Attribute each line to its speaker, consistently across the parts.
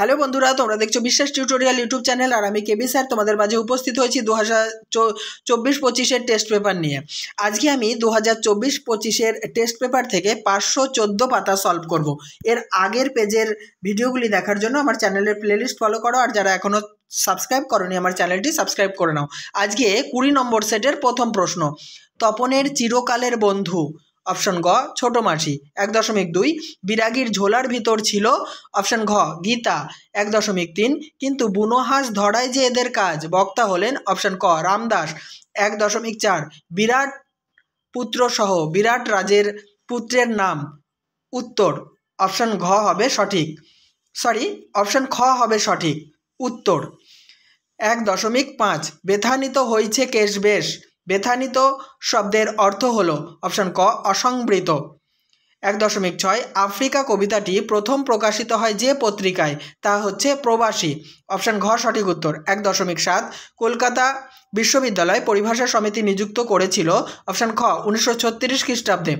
Speaker 1: Hello বন্ধুরা, তোমরা দেখছো বিশ্বাস টিউটোরিয়াল ইউটিউব চ্যানেল। আর আমি কেবি স্যার তোমাদের মাঝে উপস্থিত হয়েছি 2024-25 টেস্ট পেপার নিয়ে। আজকে আমি 2024-25 টেস্ট পেপার থেকে 514 পাতা সলভ করব। এর আগের পেজের ভিডিওগুলি দেখার জন্য আমার চ্যানেলের প্লেলিস্ট ফলো করো, আর যারা এখনও সাবস্ক্রাইব করোনি আমার চ্যানেলটি সাবস্ক্রাইব করে নাও। আজকে 20 নম্বর সেটের প্রথম প্রশ্ন। তপনের চিরকালের বন্ধু অপশন গ ছোট মাসি 1.2। বিরাগীর ঝোলার ভিতর ছিল অপশন ঘ গীতা 1.3। কিন্তু বুনো হাঁস ধরায় যে এদের কাজ, বক্তা হলেন অপশন ক রামদাস 1.4। বিরাট পুত্র সহ বিরাট রাজের পুত্রের নাম, উত্তর অপশন ঘ হবে সঠিক, অপশন খ হবে সঠিক উত্তর। 1.5 বেথানিত হইছে কেশ বেশ। বেথানিত শব্দের অর্থ হলো অপশন ক অসংবৃত। 1.6 আফ্রিকা কবিতাটি প্রথম প্রকাশিত হয় যে পত্রিকায়, তা হচ্ছে প্রবাসী, অপশন ঘ সঠিক উত্তর। 1.7 কলকাতা বিশ্ববিদ্যালয় পরিভাষা সমিতি নিযুক্ত করেছিল অপশন খ 1936 খ্রিস্টাব্দে।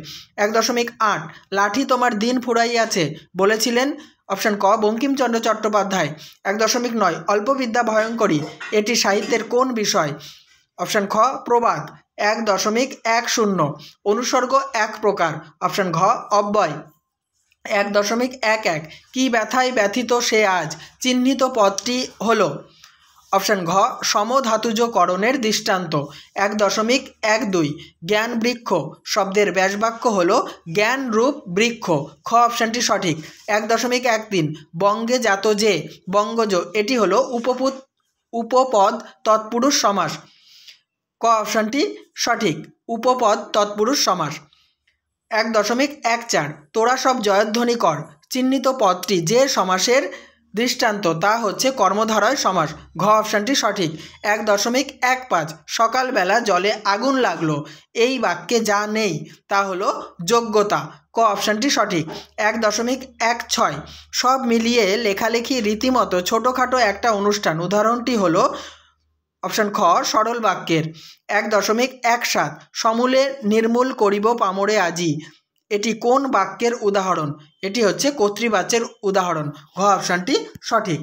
Speaker 1: 1.8 লাঠি তোমার দিন ফুরাইয়াছে বলেছিলেন অপশন ক বঙ্কিমচন্দ্র চট্টোপাধ্যায়। 1.9 অল্পবিদ্যা ভয়ঙ্করী এটি সাহিত্যের কোন বিষয়, অপশন খ প্রবাদ। 1.10 অনুসর্গ এক প্রকার, অপশন ঘ অব্যয়। 1.11 কি ব্যথায় ব্যথিত সে আজ, চিহ্নিত পদটি হলো অপশন ঘ সমধাতুজকরণের দৃষ্টান্ত। 1.12 জ্ঞান বৃক্ষ শব্দের ব্যাসবাক্য হলো জ্ঞান রূপ বৃক্ষ, খ অপশানটি সঠিক। 1.13 বঙ্গে জাত যে, বঙ্গজ এটি হলো উপপদ তৎপুরুষ সমাস, ক অপশানটি সঠিক উপপদ তৎপুরুষ সমাস। 1.14 তোরা সব জয়ধ্বনি কর চিহ্নিত পদটি যে সমাসের দৃষ্টান্ত, তা হচ্ছে কর্মধারয় সমাস, ঘ অপশানটি সঠিক। 1.15 সকালবেলা জলে আগুন লাগলো এই বাক্যে যা নেই তা হলো যোগ্যতা, ক অপশানটি সঠিক। 1.16 সব মিলিয়ে লেখালেখি রীতিমতো ছোটোখাটো একটা অনুষ্ঠান, উদাহরণটি হলো অপশন খ সরল বাক্যের। 1.17 সমূলে নির্মূল করিব পামরে আজি এটি কোন বাক্যের উদাহরণ, এটি হচ্ছে কর্তৃবাচ্যের উদাহরণ, ঘ অপশানটি সঠিক।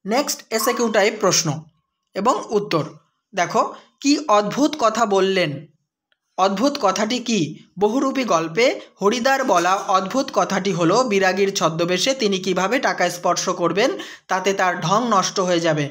Speaker 1: নেক্সট এসএকিউ টাইপ প্রশ্ন এবং উত্তর। দেখো কি অদ্ভুত কথা বললেন, অদ্ভুত কথাটি কি? বহুরূপী গল্পে হরিদার বলা অদ্ভুত কথাটি হলো বিরাগীর ছদ্মবেশে তিনি কিভাবে টাকা স্পর্শ করবেন তাতে তার ঢং নষ্ট হয়ে যাবে।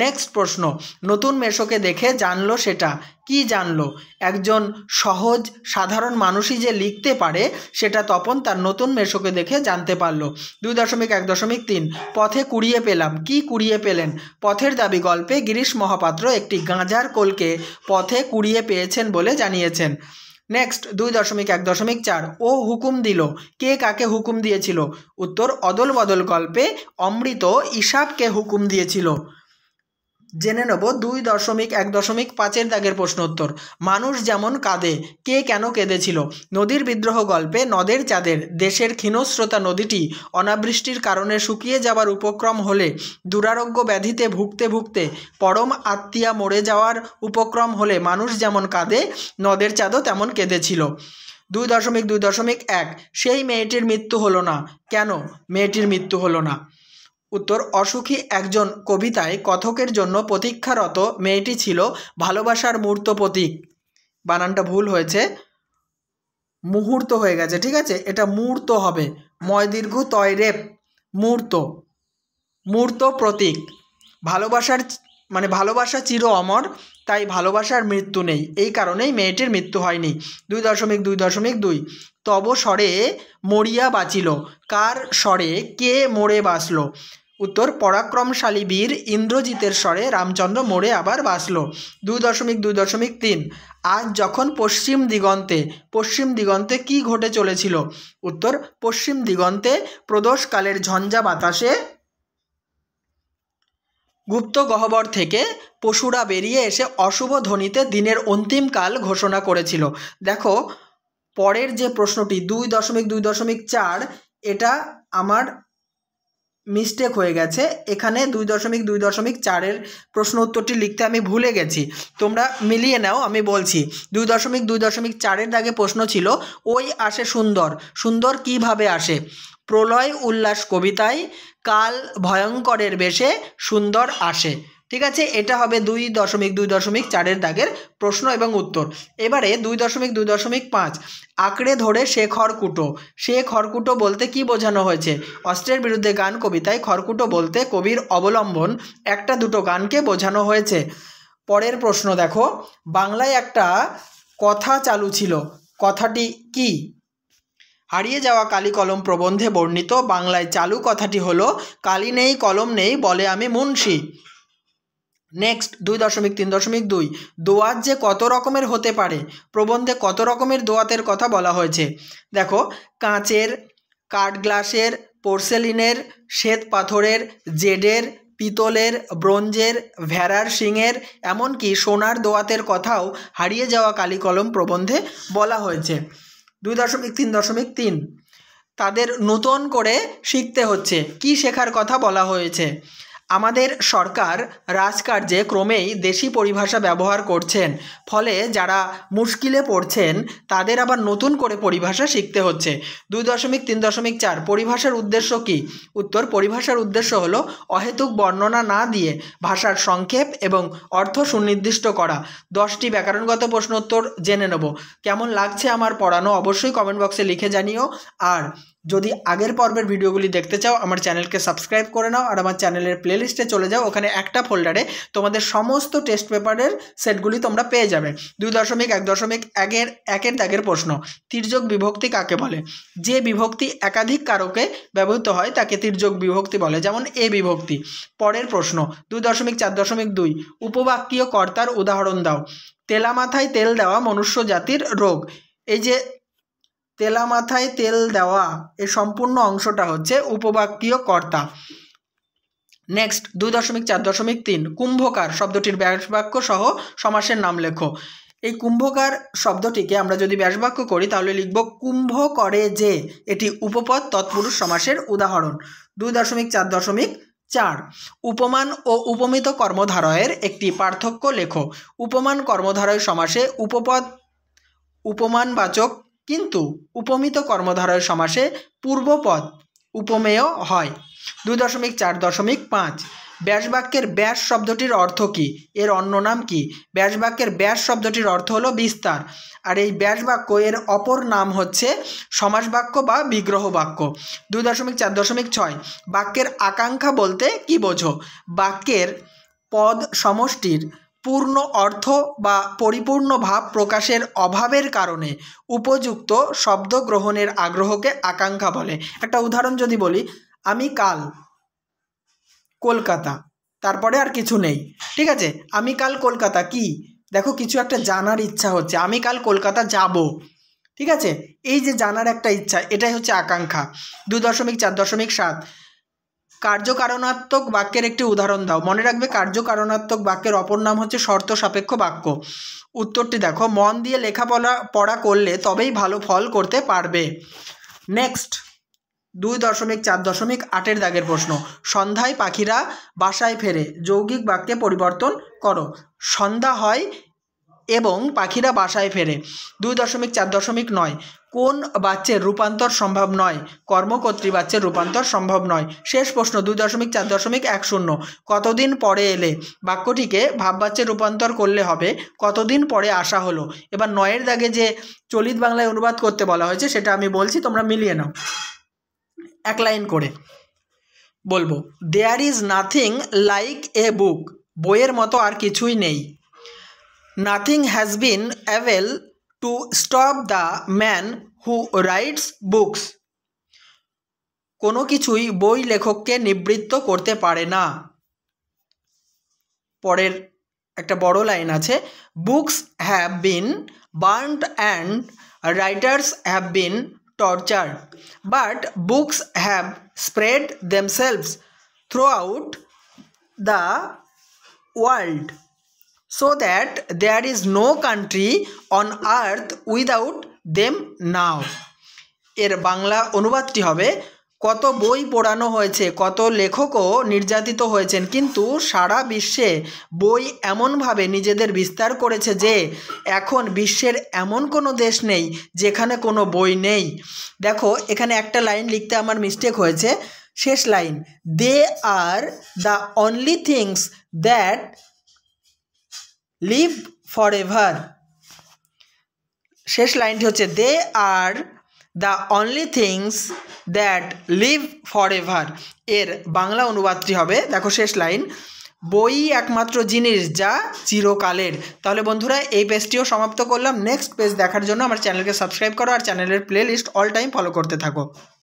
Speaker 1: নেক্সট প্রশ্ন নতুন মেশোকে দেখে জানলো সেটা কি জানলো? একজন সহজ সাধারণ মানুষই যে লিখতে পারে সেটা তপন তার নতুন মেশোকে দেখে জানতে পারলো। 2.1.3 পথে কুড়িয়ে পেলাম, কি কুড়িয়ে পেলেন? পথের দাবি গল্পে গিরিশ মহাপাত্র একটি গাঁজার কোলকে পথে কুড়িয়ে পেয়েছেন বলে জানিয়েছেন। নেক্সট 2.1.4 ও হুকুম দিল, কে কাকে হুকুম দিয়েছিল? উত্তর অদল বদল গল্পে অমৃত ঈশাবকে হুকুম দিয়েছিল। জেনে নেব 2.1.5 দাগের প্রশ্ন উত্তর। মানুষ যেমন কাঁদে, কে কেন কেঁদেছিল? নদীর বিদ্রোহ গল্পে নদের চাঁদের দেশের ক্ষীণস্রোতা নদীটি অনাবৃষ্টির কারণে শুকিয়ে যাওয়ার উপক্রম হলে, দুরারোগ্য ব্যাধিতে ভুগতে ভুগতে পরম আত্মীয়া মরে যাওয়ার উপক্রম হলে মানুষ যেমন কাঁদে নদের চাঁদও তেমন কেঁদেছিল। 2.2.1 সেই মেয়েটির মৃত্যু হলো না, কেন মেয়েটির মৃত্যু হলো না? উত্তর অসুখী একজন কবিতায় কথকের জন্য প্রতীক্ষারত মেয়েটি ছিল ভালোবাসার মূর্ত প্রতীক, বানানটা ভুল হয়েছে, মুহূর্ত হয়ে গেছে, ঠিক আছে, এটা মূর্ত হবে, ময় দীর্ঘ তয় রেপ, মূর্ত প্রতীক। ভালোবাসার ভালোবাসা চির অমর, তাই ভালোবাসার মৃত্যু নেই, এই কারণেই মেয়েটির মৃত্যু হয়নি। 2.2.2 তব স্বরে মরিয়া বাঁচিল, কার স্বরে কে মরে বাঁচল? উত্তর পরাক্রমশালী বীর ইন্দ্রজিতের স্বরে রামচন্দ্র মরে আবার বাঁচল। 2.2.3 আজ যখন পশ্চিম দিগন্তে কি ঘটে চলেছিল? উত্তর পশ্চিম দিগন্তে প্রদোষকালের ঝঞ্ঝা বাতাসে গুপ্ত গহ্বর থেকে পশুরা বেরিয়ে এসে অশুভ ধ্বনিতে দিনের অন্তিমকাল ঘোষণা করেছিল। দেখো পরের যে প্রশ্নটি 2.2.4 এটা আমার মিস্টেক হয়ে গেছে, এখানে 2.2.4 প্রশ্ন উত্তরটি লিখতে আমি ভুলে গেছি, তোমরা মিলিয়ে নাও, আমি বলছি। 2.2.4 দাগে প্রশ্ন ছিল ওই আসে সুন্দর, সুন্দর কিভাবে আসে? প্রলয় উল্লাস কবিতায় কাল ভয়ঙ্করের বেশে সুন্দর আসে। ঠিক আছে, এটা হবে 2.2.4 দাগের প্রশ্ন এবং উত্তর। এবারে 2.2.5 আঁকড়ে ধরে সে খড়কুটো। সে খড়কুটো বলতে কি বোঝানো হয়েছে? অস্ত্রের বিরুদ্ধে গান কবিতায় খড়কুটো বলতে কবির অবলম্বন একটা দুটো গানকে বোঝানো হয়েছে। পরের প্রশ্ন দেখো, বাংলায় একটা কথা চালু ছিল, কথাটি কি? হারিয়ে যাওয়া কালি কলম প্রবন্ধে বর্ণিত বাংলায় চালু কথাটি হলো, কালি নেই কলম নেই বলে আমি মুন্সি। নেক্সট 2.3.2 দোয়াত যে কত রকমের হতে পারে? প্রবন্ধে কত রকমের দোয়াতের কথা বলা হয়েছে? দেখো, কাঁচের, কাঠ গ্লাসের, পোর্সেলিনের, শ্বেত পাথরের, জেডের, পিতলের, ব্রোঞ্জের, ভেড়ার শিংয়ের, এমনকি সোনার দোয়াতের কথাও হারিয়ে যাওয়া কালি কলম প্রবন্ধে বলা হয়েছে। 2.3.3 তাদের নতুন করে শিখতে হচ্ছে। কি শেখার কথা বলা হয়েছে? আমাদের সরকার রাজকার্যে ক্রমেই দেশি পরিভাষা ব্যবহার করছেন, ফলে যারা মুশকিলে পড়ছেন তাদের আবার নতুন করে পরিভাষা শিখতে হচ্ছে। 2.3.4 পরিভাষার উদ্দেশ্য কি? উত্তর, পরিভাষার উদ্দেশ্য হলো অহেতুক বর্ণনা না দিয়ে ভাষার সংক্ষেপ এবং অর্থ সুনির্দিষ্ট করা। 10টি ব্যাকরণগত প্রশ্ন উত্তর জেনে নেব। কেমন লাগছে আমার পড়ানো অবশ্যই কমেন্ট বক্সে লিখে জানিও। আর যদি আগের পর্বের ভিডিওগুলি দেখতে চাও আমার চ্যানেলকে সাবস্ক্রাইব করে নাও, আর আমার চ্যানেলের প্লেলিস্টে চলে যাও। ওখানে একটা ফোল্ডারে তোমাদের সমস্ত টেস্ট পেপারের সেটগুলি তোমরা পেয়ে যাবে। 2.1.1 দাগের প্রশ্ন, তির্যক বিভক্তি কাকে বলে? যে বিভক্তি একাধিক কারকে ব্যবহৃত হয় তাকে তির্যক বিভক্তি বলে, যেমন এ বিভক্তি। পরের প্রশ্ন 2.4.2 উপবাক্যীয় কর্তার উদাহরণ দাও। তেলা মাথায় তেল দেওয়া মনুষ্য জাতির রোগ। এই যে তেলা মাথায় তেল দেওয়া, এই সম্পূর্ণ অংশটা হচ্ছে উপবাক্যীয় কর্তা। নেক্সট 2.4.3 কুম্ভকার শব্দটির ব্যাসবাক্য সহ সমাসের নাম লেখো। এই কুম্ভকার শব্দটিকে আমরা যদি ব্যাসবাক্য করি তাহলে লিখব কুম্ভ করে যে। এটি উপপদ তৎপুরুষ সমাসের উদাহরণ। 2.4.4 উপমান ও উপমিত কর্মধারয়ের একটি পার্থক্য লেখো। উপমান কর্মধারয় সমাসে উপপদ উপমানবাচক, কিন্তু উপমিত কর্মধারয় সমাসে পূর্বপদ উপমেয় হয়। 2.4.5 ব্যাসবাক্যের ব্যাস শব্দটির অর্থ কী? এর অন্য নাম কি? ব্যাসবাক্যের ব্যাস শব্দটির অর্থ হলো বিস্তার, আর এই ব্যাসবাক্য এর অপর নাম হচ্ছে সমাসবাক্য বা বিগ্রহ বাক্য। 2.4.6 বাক্যের আকাঙ্ক্ষা বলতে কি বোঝো? বাক্যের পদ সমষ্টির পূর্ণ অর্থ বা পরিপূর্ণ ভাব প্রকাশের অভাবের কারণে উপযুক্ত শব্দ গ্রহণের আগ্রহকে আকাঙ্ক্ষা বলে। একটা উদাহরণ যদি বলি, আমি কাল কলকাতা, তারপরে আর কিছু নেই। ঠিক আছে, আমি কাল কলকাতা কি? দেখো, কিছু একটা জানার ইচ্ছা হচ্ছে, আমি কাল কলকাতা যাব। ঠিক আছে, এই যে জানার একটা ইচ্ছা, এটাই হচ্ছে আকাঙ্ক্ষা। 2.4.7 কার্যকারণাত্মক বাক্যের একটি উদাহরণ দাও। মনে রাখবে, কার্যকারণাত্মক বাক্যের অপর নাম হচ্ছে শর্ত সাপেক্ষ বাক্য। উত্তরটি দেখো, মন দিয়ে লেখাপড়া করলে তবেই ভালো ফল করতে পারবে। নেক্সট 2.4.8 দাগের প্রশ্ন, সন্ধ্যায় পাখিরা বাসায় ফেরে। যৌগিক বাক্যে পরিবর্তন করো। সন্ধ্যা হয় এবং পাখিরা বাসায় ফেরে। 2.4.9 কোন বাচ্যের রূপান্তর সম্ভব নয়? কর্মকর্তৃ বাচ্যের রূপান্তর সম্ভব নয়। শেষ প্রশ্ন 2.4.10 কতদিন পরে এলে। বাক্যটিকে ভাববাচ্যে রূপান্তর করলে হবে কতদিন পরে আসা হলো। এবার 9 দাগে যে চলিত বাংলায় অনুবাদ করতে বলা হয়েছে সেটা আমি বলছি, তোমরা মিলিয়ে নাও। এক লাইন করে বলবো, there is nothing like a book. বইয়ের মতো আর কিছুই নেই। Nothing has been able to stop the man who writes books. কোনো কিছুই বই লেখককে নিবৃত্ত করতে পারে না। পরের একটা বড় লাইন আছে, books have been burned and writers have been tortured, but books have spread themselves throughout the world so that there is no country on earth without them now. এর বাংলা অনুবাদটি হবে, কত বই পোড়ানো হয়েছে, কত লেখকও নির্যাতিত হয়েছেন, কিন্তু সারা বিশ্বে বই এমনভাবে নিজেদের বিস্তার করেছে যে এখন বিশ্বের এমন কোনো দেশ নেই যেখানে কোনো বই নেই। দেখো এখানে একটা লাইন লিখতে আমার মিস্টেক হয়েছে, শেষ line, they are the only things that live forever. শেষ লাইনটি হচ্ছে they are the only things that live forever. এর বাংলা অনুবাদটি হবে, দেখো শেষ লাইন, বই একমাত্র জিনিস যা চিরকালের। তাহলে বন্ধুরা এই পেজটিও সমাপ্ত করলাম। নেক্সট পেজ দেখার জন্য আমার চ্যানেলকে সাবস্ক্রাইব করো আর চ্যানেলের playlist all time follow করতে থাকো।